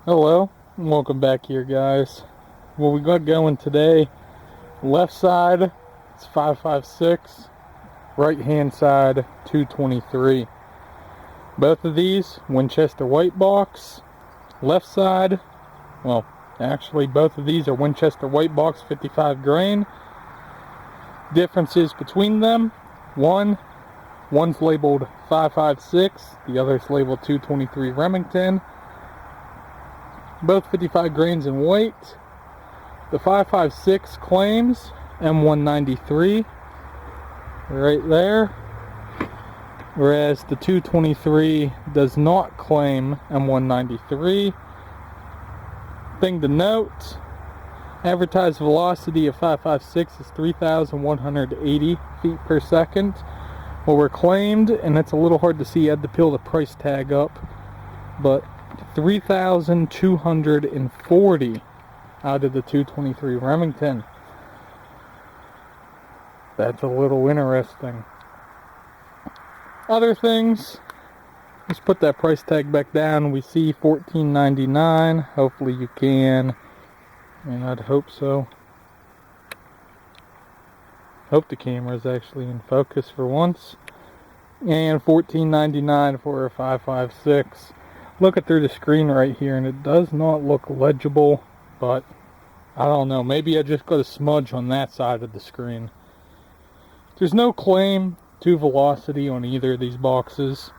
Hello, and welcome back here, guys. What we got going today, left side it's 5.56, right hand side 223. Both of these Winchester white box. Left side, well, actually both of these are Winchester white box 55 grain. Differences between them: one's labeled 5.56, the other's labeled 223 Remington. Both 55 grains in weight. The 5.56 claims M193 right there, whereas the 223 does not claim M193. Thing to note, advertised velocity of 5.56 is 3,180 feet per second. What were claimed, and it's a little hard to see, I had to peel the price tag up, but 3,240 out of the 223 Remington. That's a little interesting. Other things, let's put that price tag back down. We see $14.99. Hopefully you can, and I'd hope so. Hope the camera is actually in focus for once. And $14.99 for a 5.56. Looking through the screen right here, and it does not look legible, but I don't know, maybe I just got a smudge on that side of the screen. There's no claim to velocity on either of these boxes.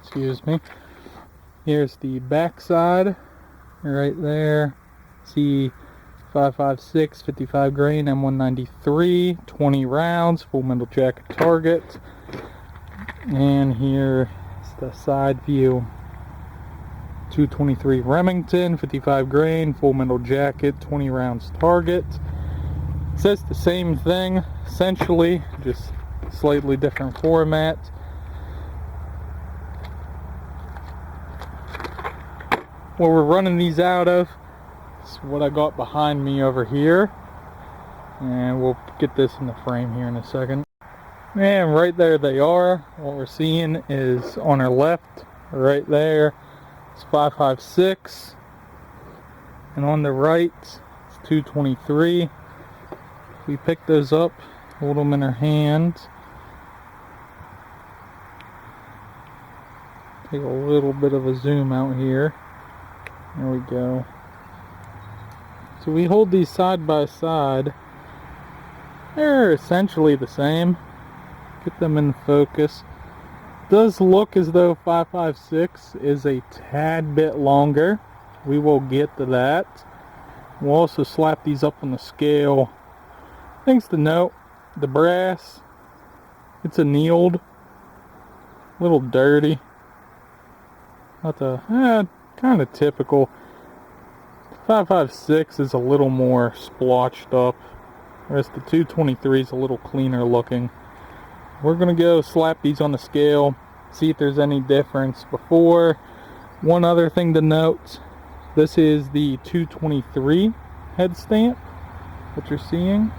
Excuse me. Here's the back side right there. See 5.56, 55 grain, M193, 20 rounds, full metal jacket target. And here the side view, 223 Remington, 55 grain, full metal jacket, 20 rounds target. It says the same thing essentially, just slightly different format. What we're running these out of is what I got behind me over here, and we'll get this in the frame here in a second. And right there they are. What we're seeing is on our left, right there, it's 5.56, and on the right, it's 223. We pick those up, hold them in our hands. Take a little bit of a zoom out here. There we go. So we hold these side by side. They're essentially the same. Get them in focus. Does look as though 5.56 is a tad bit longer. We will get to that. We'll also slap these up on the scale. Things to note: the brass, it's annealed, a little dirty. Not the kind of typical. 5.56 is a little more splotched up, whereas the 223 is a little cleaner looking. We're going to go slap these on the scale, see if there's any difference. Before, one other thing to note, this is the 223 head stamp that you're seeing.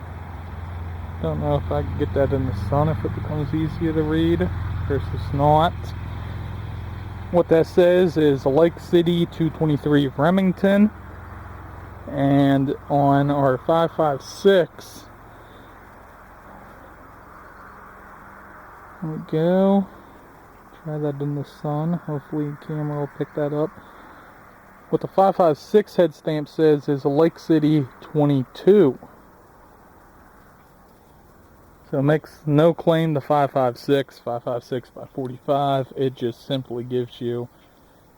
Don't know if I can get that in the sun, if it becomes easier to read versus not. What that says is Lake City 223 Remington, and on our 5.56, there we go. Try that in the sun. Hopefully the camera will pick that up. What the 5.56 head stamp says is a Lake City 22. So it makes no claim to 5.56, 5.56 by 45. It just simply gives you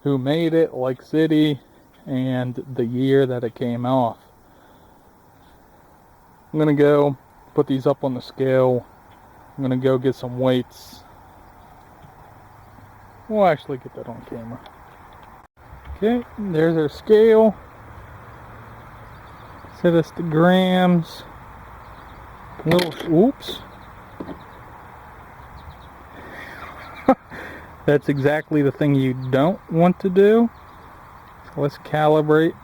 who made it, Lake City, and the year that it came off. I'm going to go put these up on the scale. I'm going to go get some weights. We'll actually get that on camera. Okay, there's our scale. Set us to grams. Oops. That's exactly the thing you don't want to do. So let's calibrate.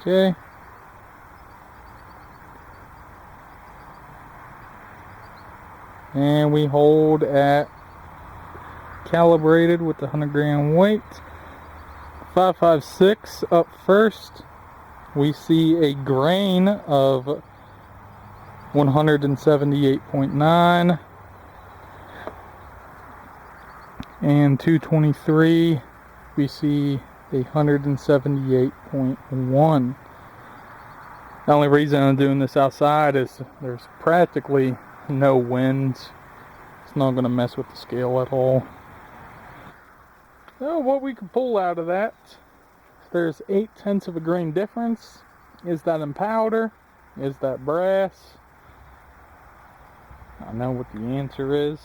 Okay. And we hold at calibrated with the 100 gram weight. 5.56 up first. We see a grain of 178.9, and 223 we see a 178.1. The only reason I'm doing this outside is there's practically no wind. It's not going to mess with the scale at all. So what we can pull out of that, there's 0.8 of a grain difference. Is that in powder? Is that brass? I know what the answer is.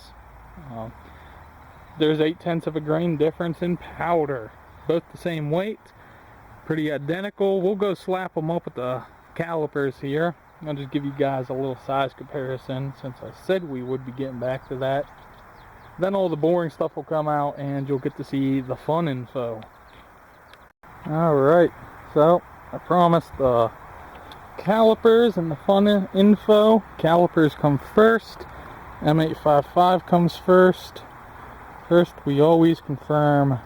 There's 0.8 of a grain difference in powder. Both the same weight, pretty identical. We'll go slap them up with the calipers here. I'll just give you guys a little size comparison since I said we would be getting back to that. Then all the boring stuff will come out and you'll get to see the fun info. Alright, so I promised the calipers and the fun info. Calipers come first. M855 comes first. First, we always confirm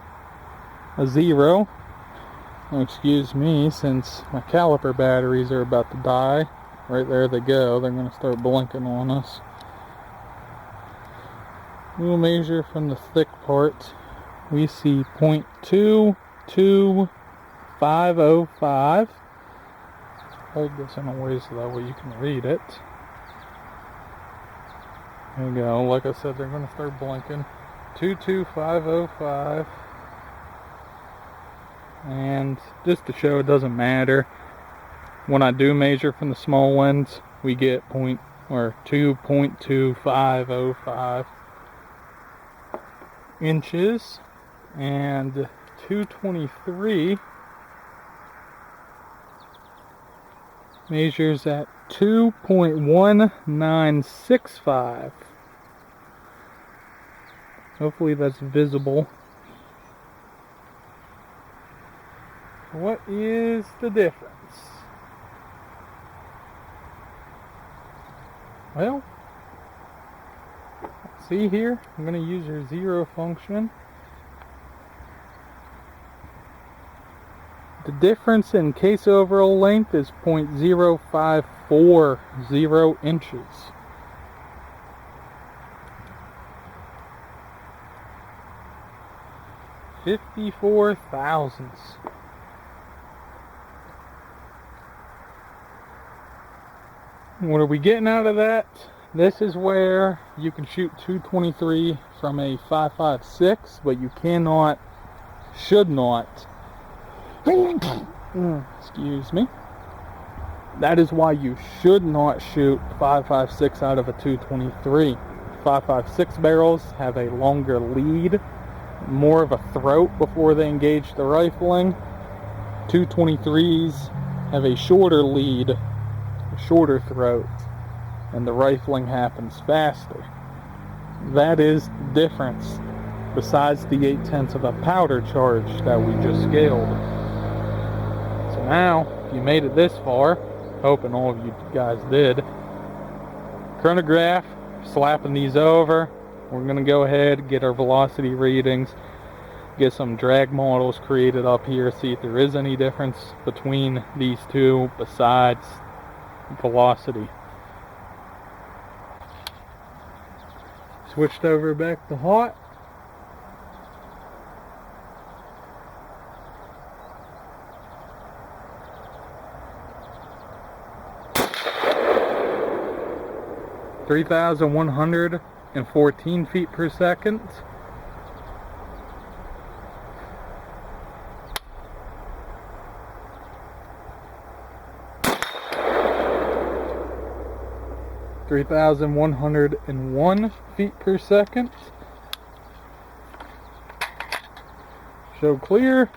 a 0. Oh, excuse me, since my caliper batteries are about to die. Right there they go. They're going to start blinking on us. We'll measure from the thick part. We see 0.22505. Hold this in a way so that way you can read it. There you go. Like I said, they're going to start blinking. 22505. And just to show it doesn't matter, when I do measure from the small ones, we get 2.2505 inches, and 223 measures at 2.1965. Hopefully that's visible. What is the difference? Well, see here, I'm going to use your 0 function. The difference in case overall length is 0.0540 inches. $54 thousandths. What are we getting out of that? This is where you can shoot 223 from a 5.56, but you cannot, should not, excuse me. That is why you should not shoot 5.56 out of a 223. 5.56 barrels have a longer lead, more of a throat before they engage the rifling. 223s have a shorter lead, a shorter throat, and the rifling happens faster. That is the difference, besides the 0.8 of a powder charge that we just scaled. So now, if you made it this far, hoping all of you guys did, chronograph, slapping these over. We're going to go ahead, get our velocity readings, get some drag models created up here, see if there is any difference between these two besides velocity. Switched over back to hot. (3,114 feet per second). (3,101 feet per second). Show clear.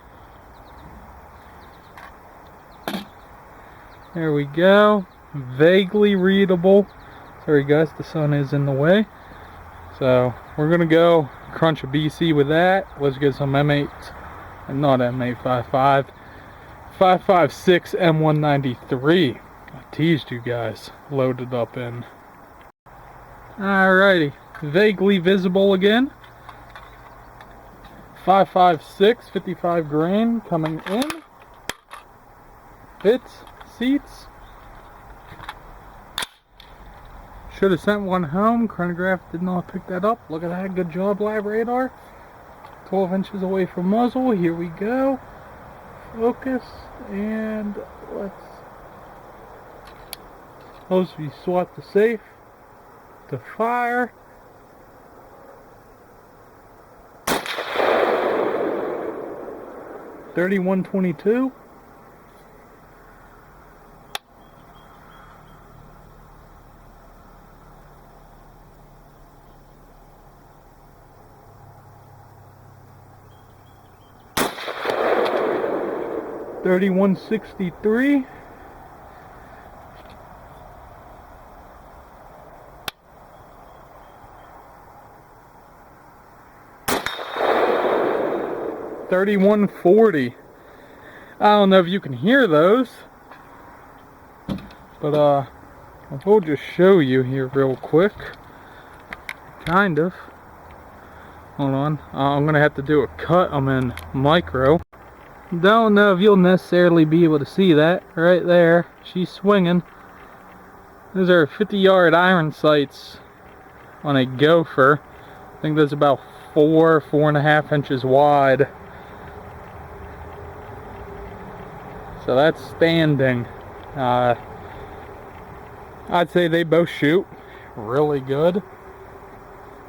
There we go. Vaguely readable. Sorry guys, the sun is in the way. So we're gonna go crunch a BC with that. Let's get some M8, and not M855, 5.56 M193. I teased you guys. Loaded up in. Alrighty, vaguely visible again. 5.56 55 grain coming in. Fits, seats. Should have sent one home. Chronograph did not pick that up. Look at that. Good job, Lab Radar. 12 inches away from muzzle. Here we go. Focus. And let's suppose we swat the safe to fire. .31-22. .31-63. .31-40. I don't know if you can hear those, but I will just show you here real quick. Kind of. Hold on. I'm gonna have to do a cut. I'm in micro. Don't know if you'll necessarily be able to see that right there. She's swinging. Those are 50-yard iron sights on a gopher. I think that's about 4.5 inches wide. So that's standing. I'd say they both shoot really good.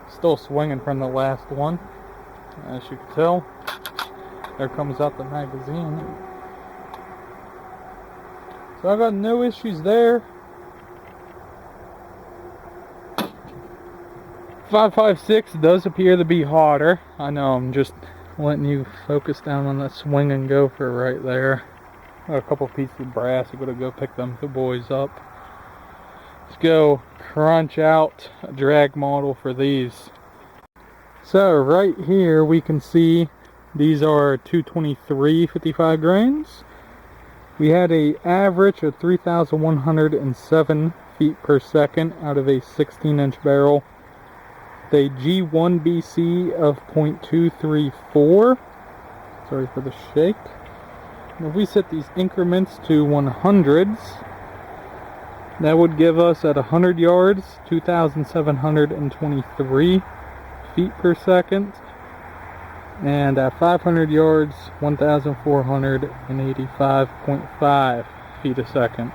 Still swinging from the last one, as you can tell. There comes out the magazine. So I got no issues there. 5.56 does appear to be hotter. I know, I'm just letting you focus down on that swinging gopher right there. Got a couple pieces of brass. I'm gonna go pick them two boys up. Let's go crunch out a drag model for these. So right here we can see these are 223 55 grains. We had a average of 3,107 feet per second out of a 16-inch barrel. The G1 BC of 0.234. Sorry for the shake. And if we set these increments to 100s, that would give us at 100 yards 2,723 feet per second. And at 500 yards, 1,485.5 feet a second.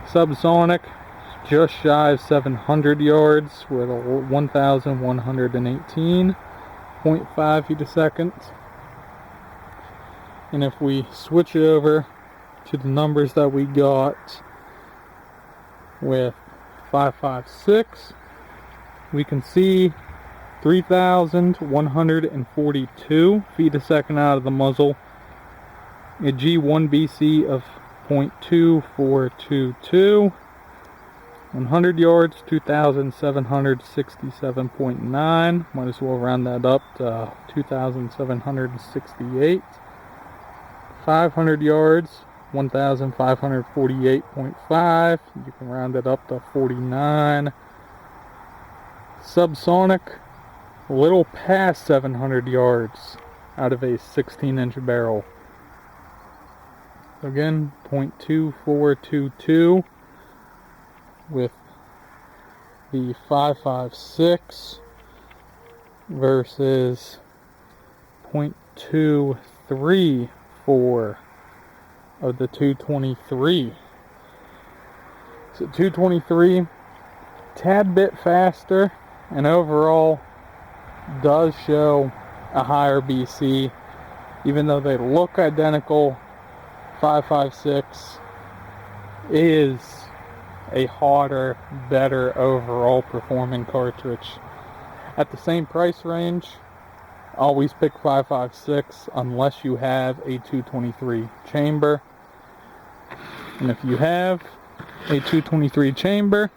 Subsonic, just shy of 700 yards with a 1,118.5 feet a second. And if we switch it over to the numbers that we got with 5.56, we can see 3,142 feet a second out of the muzzle, a G1 BC of 0.2422, 100 yards, 2,767.9, might as well round that up to 2,768, 500 yards, 1,548.5, you can round it up to 49, subsonic, a little past 700 yards out of a 16-inch barrel. So again, 0.2422 with the 5.56 versus 0.234 of the 223. So 223, tad bit faster, and overall does show a higher BC. Even though they look identical, 5.56 is a hotter, better overall performing cartridge. At the same price range, always pick 5.56 unless you have a 223 chamber. And if you have a 223 chamber,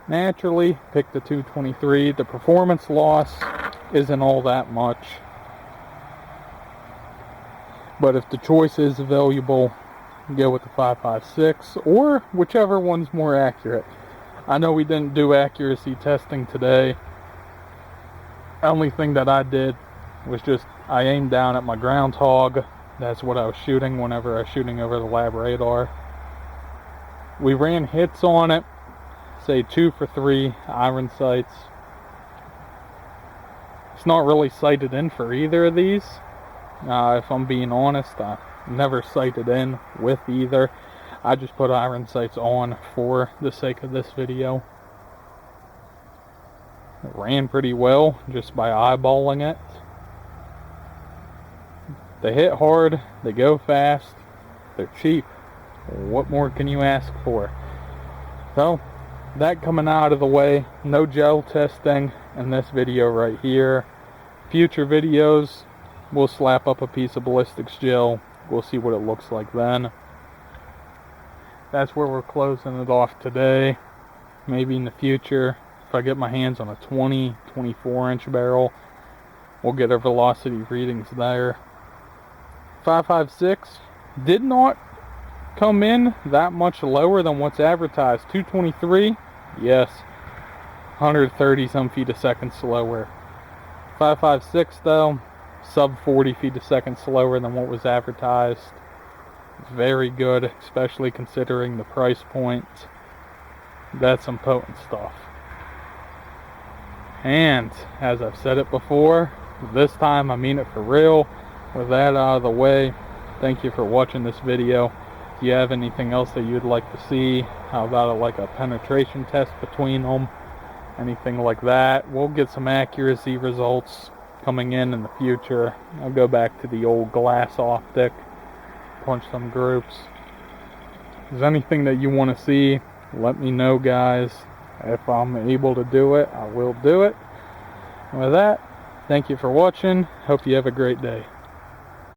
naturally pick the 223. The performance loss isn't all that much. But if the choice is available, go with the 5.56 or whichever one's more accurate. I know we didn't do accuracy testing today. The only thing that I did was just, I aimed down at my groundhog. That's what I was shooting whenever I was shooting over the lab radar. We ran hits on it, say 2 for 3 iron sights. It's not really sighted in for either of these. If I'm being honest, I never sighted in with either. I just put iron sights on for the sake of this video. It ran pretty well just by eyeballing it. They hit hard, they go fast, they're cheap. What more can you ask for? So, that coming out of the way, no gel testing in this video right here. Future videos, we'll slap up a piece of ballistics gel. We'll see what it looks like then. That's where we're closing it off today. Maybe in the future, if I get my hands on a 24 inch barrel, we'll get our velocity readings there. 5.56 did not come in that much lower than what's advertised. 223, yes, 130 some feet a second slower. 5.56 though, sub 40 feet a second slower than what was advertised. It's very good, especially considering the price point. That's some potent stuff. And as I've said it before, this time I mean it for real. With that out of the way, thank you for watching this video. If you have anything else that you'd like to see, how about like a penetration test between them, anything like that, we'll get some accuracy results coming in the future. I'll go back to the old glass optic, punch some groups. If there's anything that you want to see, let me know, guys. If I'm able to do it, I will do it. And with that, thank you for watching. Hope you have a great day.